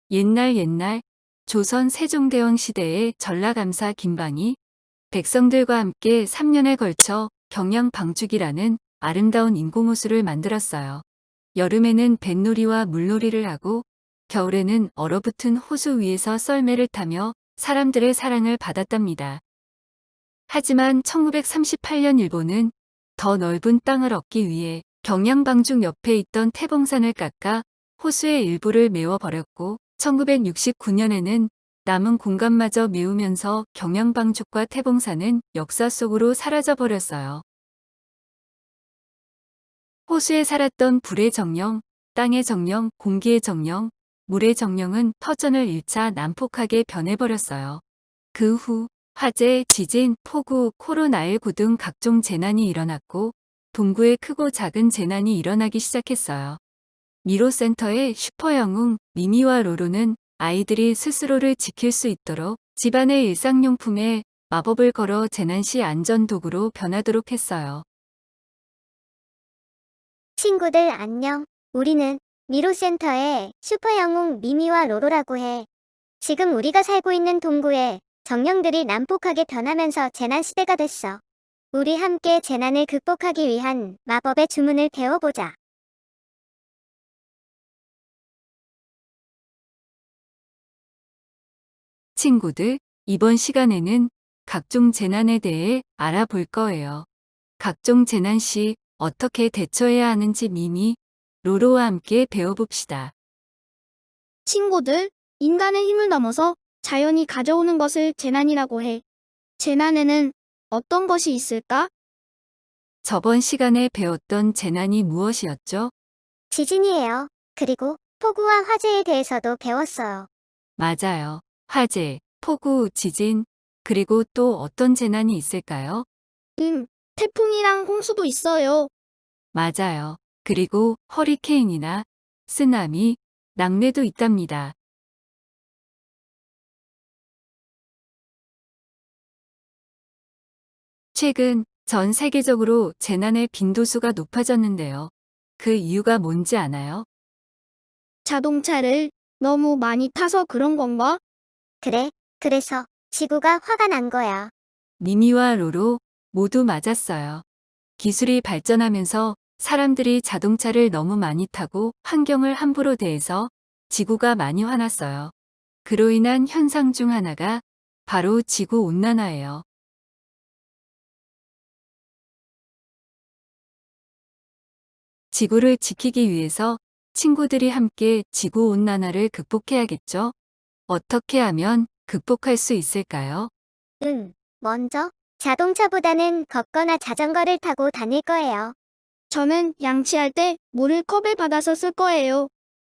옛날 조선 세종대왕 시대의 전라감사 김방이 백성들과 함께 3년에 걸쳐 경양 방죽이라는 아름다운 인공호수를 만들었어요. 여름에는 뱃놀이와 물놀이를 하고 겨울에는 얼어붙은 호수 위에서 썰매를 타며 사람들의 사랑을 받았답니다. 하지만 1938년 일본은 더 넓은 땅을 얻기 위해 경양방죽 옆에 있던 태봉산을 깎아 호수의 일부를 메워버렸고 1969년에는 남은 공간마저 메우면서 경양방죽과 태봉산은 역사 속으로 사라져버렸어요. 호수에 살았던 불의 정령, 땅의 정령, 공기의 정령, 물의 정령은 터전을 1차 난폭하게 변해버렸어요. 그 후 화재, 지진, 폭우, 코로나19 등 각종 재난이 일어났고 동구에 크고 작은 재난이 일어나기 시작했어요. 미로센터의 슈퍼영웅 미미와 로로는 아이들이 스스로를 지킬 수 있도록 집안의 일상용품에 마법을 걸어 재난시 안전도구로 변하도록 했어요. 친구들 안녕. 우리는 미로센터의 슈퍼영웅 미미와 로로라고 해. 지금 우리가 살고 있는 동구에 정령들이 난폭하게 변하면서 재난시대가 됐어. 우리 함께 재난을 극복하기 위한 마법의 주문을 배워보자. 친구들, 이번 시간에는 각종 재난에 대해 알아볼 거예요. 각종 재난 시 어떻게 대처해야 하는지 미미, 로로와 함께 배워봅시다. 친구들, 인간의 힘을 넘어서 자연이 가져오는 것을 재난이라고 해. 재난에는 어떤 것이 있을까? 저번 시간에 배웠던 재난이 무엇이었죠? 지진이에요. 그리고 폭우와 화재에 대해서도 배웠어요. 맞아요. 화재, 폭우, 지진, 그리고 또 어떤 재난이 있을까요? 태풍이랑 홍수도 있어요. 맞아요. 그리고 허리케인이나 쓰나미, 낙뢰도 있답니다. 최근 전 세계적으로 재난의 빈도수가 높아졌는데요. 그 이유가 뭔지 아나요? 자동차를 너무 많이 타서 그런 건가? 그래, 그래서 지구가 화가 난 거야. 미미와 로로 모두 맞았어요. 기술이 발전하면서 사람들이 자동차를 너무 많이 타고 환경을 함부로 대해서 지구가 많이 화났어요. 그로 인한 현상 중 하나가 바로 지구온난화예요. 지구를 지키기 위해서 친구들이 함께 지구온난화를 극복해야겠죠? 어떻게 하면 극복할 수 있을까요? 먼저 자동차보다는 걷거나 자전거를 타고 다닐 거예요. 저는 양치할 때 물을 컵에 받아서 쓸 거예요.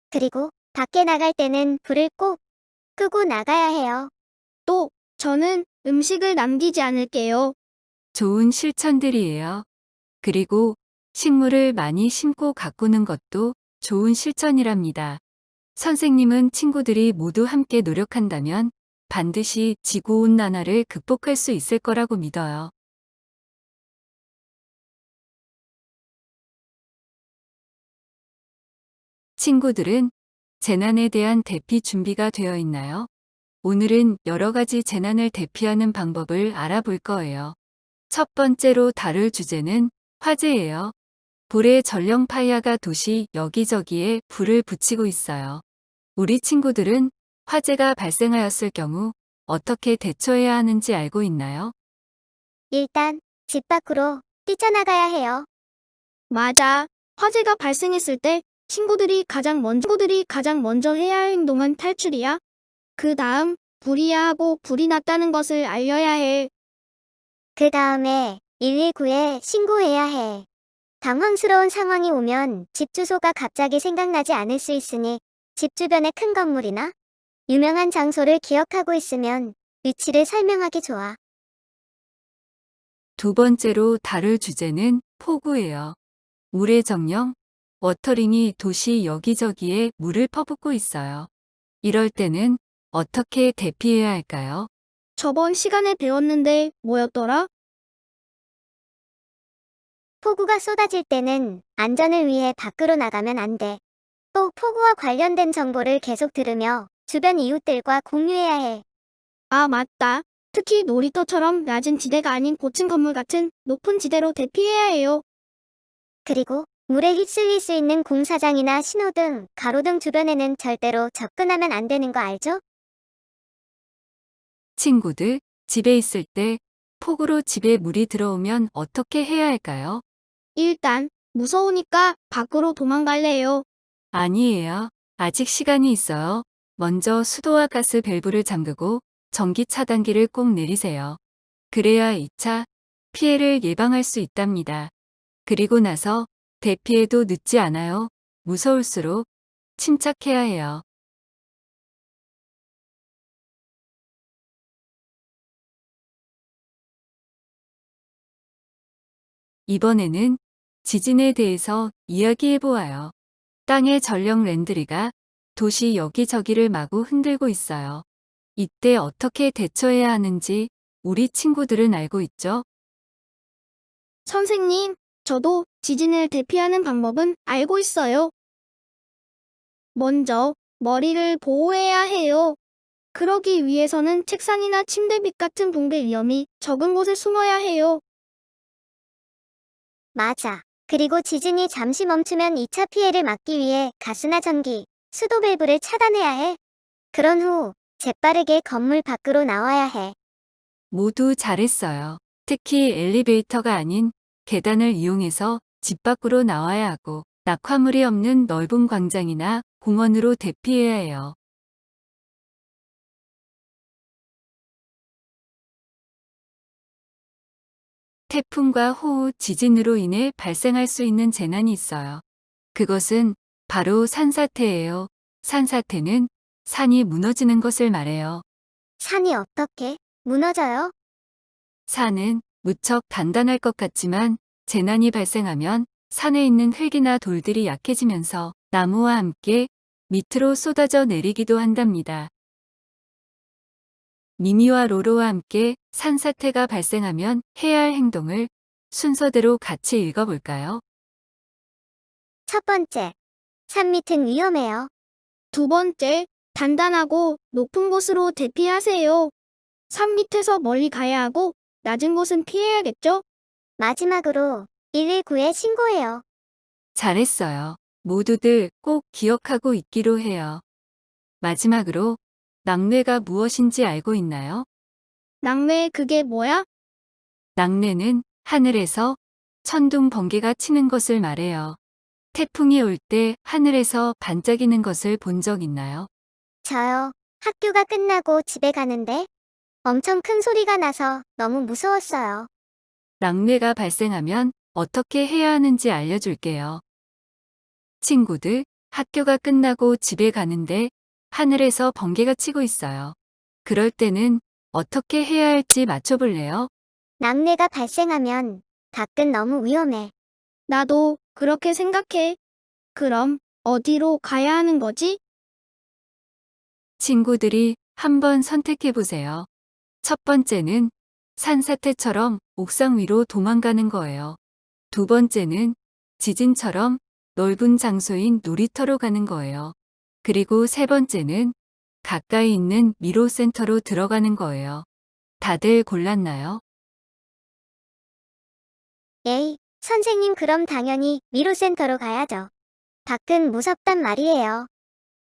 그리고 밖에 나갈 때는 불을 꼭 끄고 나가야 해요. 또, 저는 음식을 남기지 않을게요. 좋은 실천들이에요. 그리고 식물을 많이 심고 가꾸는 것도 좋은 실천이랍니다. 선생님은 친구들이 모두 함께 노력한다면 반드시 지구온난화를 극복할 수 있을 거라고 믿어요. 친구들은 재난에 대한 대피 준비가 되어 있나요? 오늘은 여러 가지 재난을 대피하는 방법을 알아볼 거예요. 첫 번째로 다룰 주제는 화재예요. 불의 전령파이아가 도시 여기저기에 불을 붙이고 있어요. 우리 친구들은 화재가 발생하였을 경우 어떻게 대처해야 하는지 알고 있나요? 일단 집 밖으로 뛰쳐나가야 해요. 맞아. 화재가 발생했을 때 친구들이 가장 먼저 해야 할 행동은 탈출이야. 그 다음, 불이야 하고 불이 났다는 것을 알려야 해. 그 다음에 119에 신고해야 해. 당황스러운 상황이 오면 집 주소가 갑자기 생각나지 않을 수 있으니 집 주변의 큰 건물이나 유명한 장소를 기억하고 있으면 위치를 설명하기 좋아. 두 번째로 다룰 주제는 폭우예요. 물의 정령, 워터링이 도시 여기저기에 물을 퍼붓고 있어요. 이럴 때는 어떻게 대피해야 할까요? 저번 시간에 배웠는데 뭐였더라? 폭우가 쏟아질 때는 안전을 위해 밖으로 나가면 안 돼. 또 폭우와 관련된 정보를 계속 들으며 주변 이웃들과 공유해야 해. 아, 맞다. 특히 놀이터처럼 낮은 지대가 아닌 고층 건물 같은 높은 지대로 대피해야 해요. 그리고 물에 휩쓸릴 수 있는 공사장이나 신호등, 가로등 주변에는 절대로 접근하면 안 되는 거 알죠? 친구들, 집에 있을 때 폭우로 집에 물이 들어오면 어떻게 해야 할까요? 일단 무서우니까 밖으로 도망갈래요. 아니에요. 아직 시간이 있어요. 먼저 수도와 가스 밸브를 잠그고 전기 차단기를 꼭 내리세요. 그래야 2차 피해를 예방할 수 있답니다. 그리고 나서 대피해도 늦지 않아요. 무서울수록 침착해야 해요. 이번에는 지진에 대해서 이야기해 보아요. 땅의 전력 랜드리가 도시 여기저기를 마구 흔들고 있어요. 이때 어떻게 대처해야 하는지 우리 친구들은 알고 있죠? 선생님, 저도 지진을 대피하는 방법은 알고 있어요. 먼저 머리를 보호해야 해요. 그러기 위해서는 책상이나 침대 밑 같은 붕괴 위험이 적은 곳에 숨어야 해요. 맞아. 그리고 지진이 잠시 멈추면 2차 피해를 막기 위해 가스나 전기, 수도 밸브를 차단해야 해. 그런 후 재빠르게 건물 밖으로 나와야 해. 모두 잘했어요. 특히 엘리베이터가 아닌 계단을 이용해서 집 밖으로 나와야 하고 낙화물이 없는 넓은 광장이나 공원으로 대피해야 해요. 태풍과 호우, 지진으로 인해 발생할 수 있는 재난이 있어요. 그것은 바로 산사태예요. 산사태는 산이 무너지는 것을 말해요. 산이 어떻게 무너져요? 산은 무척 단단할 것 같지만 재난이 발생하면 산에 있는 흙이나 돌들이 약해지면서 나무와 함께 밑으로 쏟아져 내리기도 한답니다. 미미와 로로와 함께 산사태가 발생하면 해야 할 행동을 순서대로 같이 읽어볼까요? 첫 번째, 산 밑은 위험해요. 두 번째, 단단하고 높은 곳으로 대피하세요. 산 밑에서 멀리 가야 하고 낮은 곳은 피해야겠죠? 마지막으로 119에 신고해요. 잘했어요. 모두들 꼭 기억하고 있기로 해요. 마지막으로 낙뢰가 무엇인지 알고 있나요? 낙뢰 그게 뭐야? 낙뢰는 하늘에서 천둥 번개가 치는 것을 말해요. 태풍이 올 때 하늘에서 반짝이는 것을 본 적 있나요? 저요. 학교가 끝나고 집에 가는데 엄청 큰 소리가 나서 너무 무서웠어요. 낙뢰가 발생하면 어떻게 해야 하는지 알려줄게요. 친구들, 학교가 끝나고 집에 가는데 하늘에서 번개가 치고 있어요. 그럴 때는 어떻게 해야 할지 맞춰볼래요? 낙뢰가 발생하면 밖은 너무 위험해. 나도 그렇게 생각해. 그럼 어디로 가야 하는 거지? 친구들이 한번 선택해보세요. 첫 번째는 산사태처럼 옥상 위로 도망가는 거예요. 두 번째는 지진처럼 넓은 장소인 놀이터로 가는 거예요. 그리고 세 번째는 가까이 있는 미로센터로 들어가는 거예요. 다들 골랐나요? 에이, 선생님 그럼 당연히 미로센터로 가야죠. 밖은 무섭단 말이에요.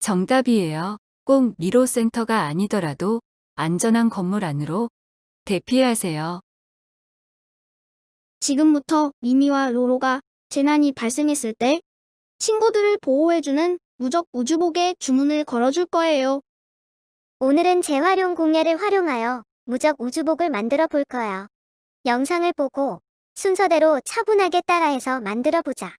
정답이에요. 꼭 미로센터가 아니더라도 안전한 건물 안으로 대피하세요. 지금부터 미미와 로로가 재난이 발생했을 때 친구들을 보호해주는 무적 우주복의 주문을 걸어줄 거예요. 오늘은 재활용 공예를 활용하여 무적 우주복을 만들어 볼 거야. 영상을 보고 순서대로 차분하게 따라해서 만들어 보자.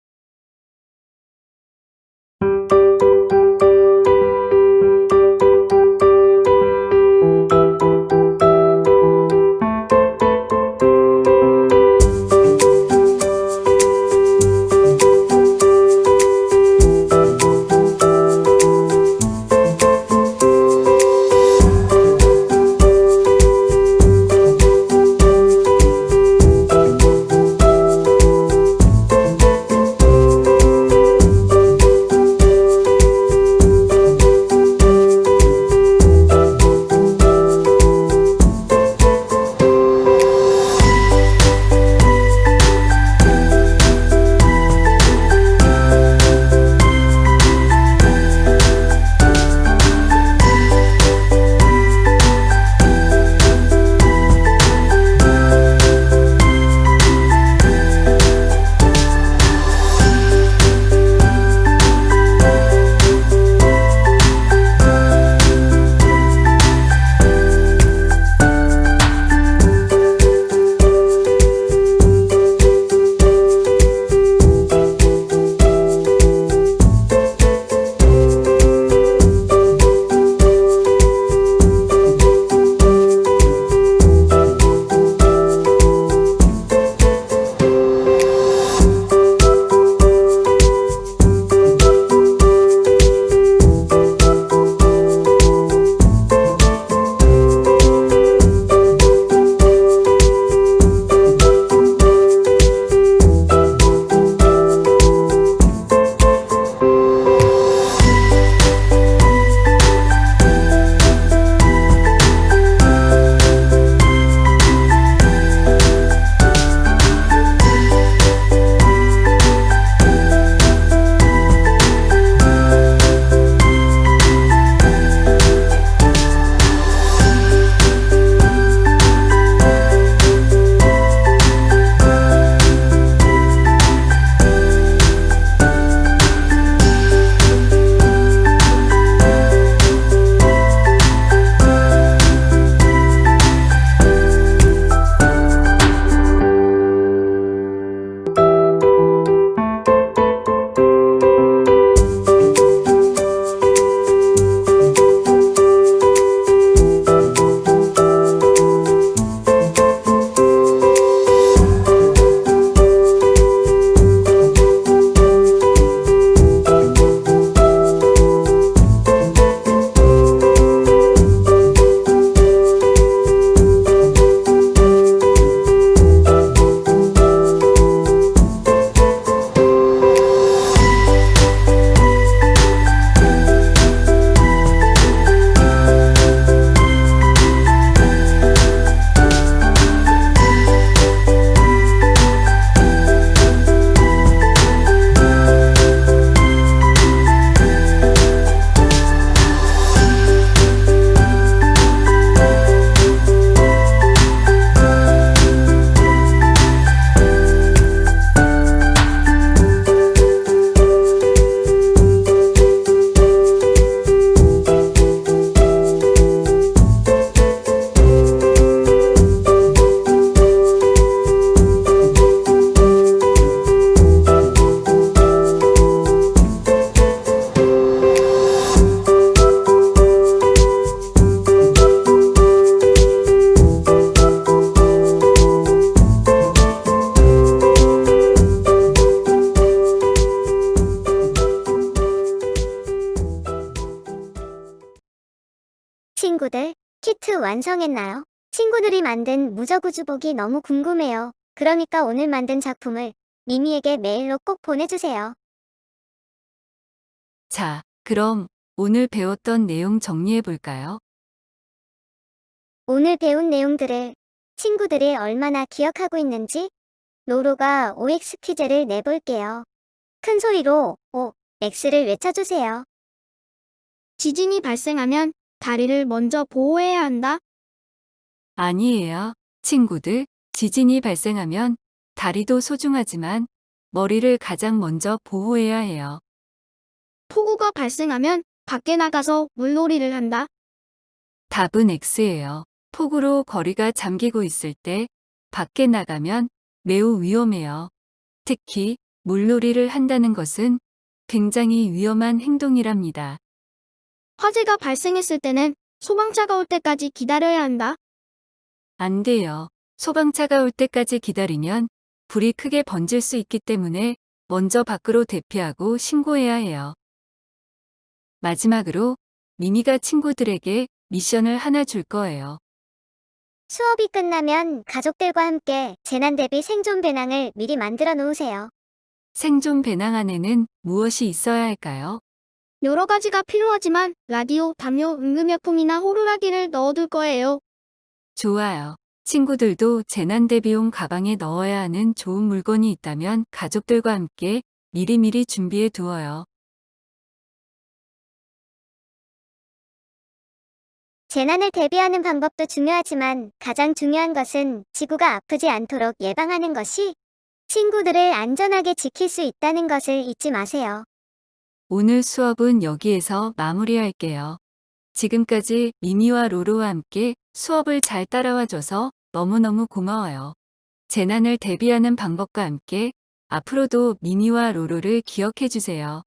친구들, 키트 완성했나요? 친구들이 만든 무저구주복이 너무 궁금해요. 그러니까 오늘 만든 작품을 미미에게 메일로 꼭 보내주세요. 자, 그럼 오늘 배웠던 내용 정리해 볼까요? 오늘 배운 내용들을 친구들이 얼마나 기억하고 있는지 로로가 OX 퀴즈를 내볼게요. 큰 소리로 OX를 외쳐주세요. 지진이 발생하면 다리를 먼저 보호해야 한다. 아니에요. 친구들, 지진이 발생하면 다리도 소중하지만 머리를 가장 먼저 보호해야 해요. 폭우가 발생하면 밖에 나가서 물놀이를 한다. 답은 X예요. 폭우로 거리가 잠기고 있을 때 밖에 나가면 매우 위험해요. 특히 물놀이를 한다는 것은 굉장히 위험한 행동이랍니다. 화재가 발생했을 때는 소방차가 올 때까지 기다려야 한다. 안 돼요. 소방차가 올 때까지 기다리면 불이 크게 번질 수 있기 때문에 먼저 밖으로 대피하고 신고해야 해요. 마지막으로 미미가 친구들에게 미션을 하나 줄 거예요. 수업이 끝나면 가족들과 함께 재난 대비 생존 배낭을 미리 만들어 놓으세요. 생존 배낭 안에는 무엇이 있어야 할까요? 여러 가지가 필요하지만 라디오, 담요, 응급약품이나 호루라기를 넣어둘 거예요. 좋아요. 친구들도 재난 대비용 가방에 넣어야 하는 좋은 물건이 있다면 가족들과 함께 미리미리 준비해 두어요. 재난을 대비하는 방법도 중요하지만 가장 중요한 것은 지구가 아프지 않도록 예방하는 것이 친구들을 안전하게 지킬 수 있다는 것을 잊지 마세요. 오늘 수업은 여기에서 마무리할게요. 지금까지 미미와 로로와 함께 수업을 잘 따라와 줘서 너무너무 고마워요. 재난을 대비하는 방법과 함께 앞으로도 미미와 로로를 기억해 주세요.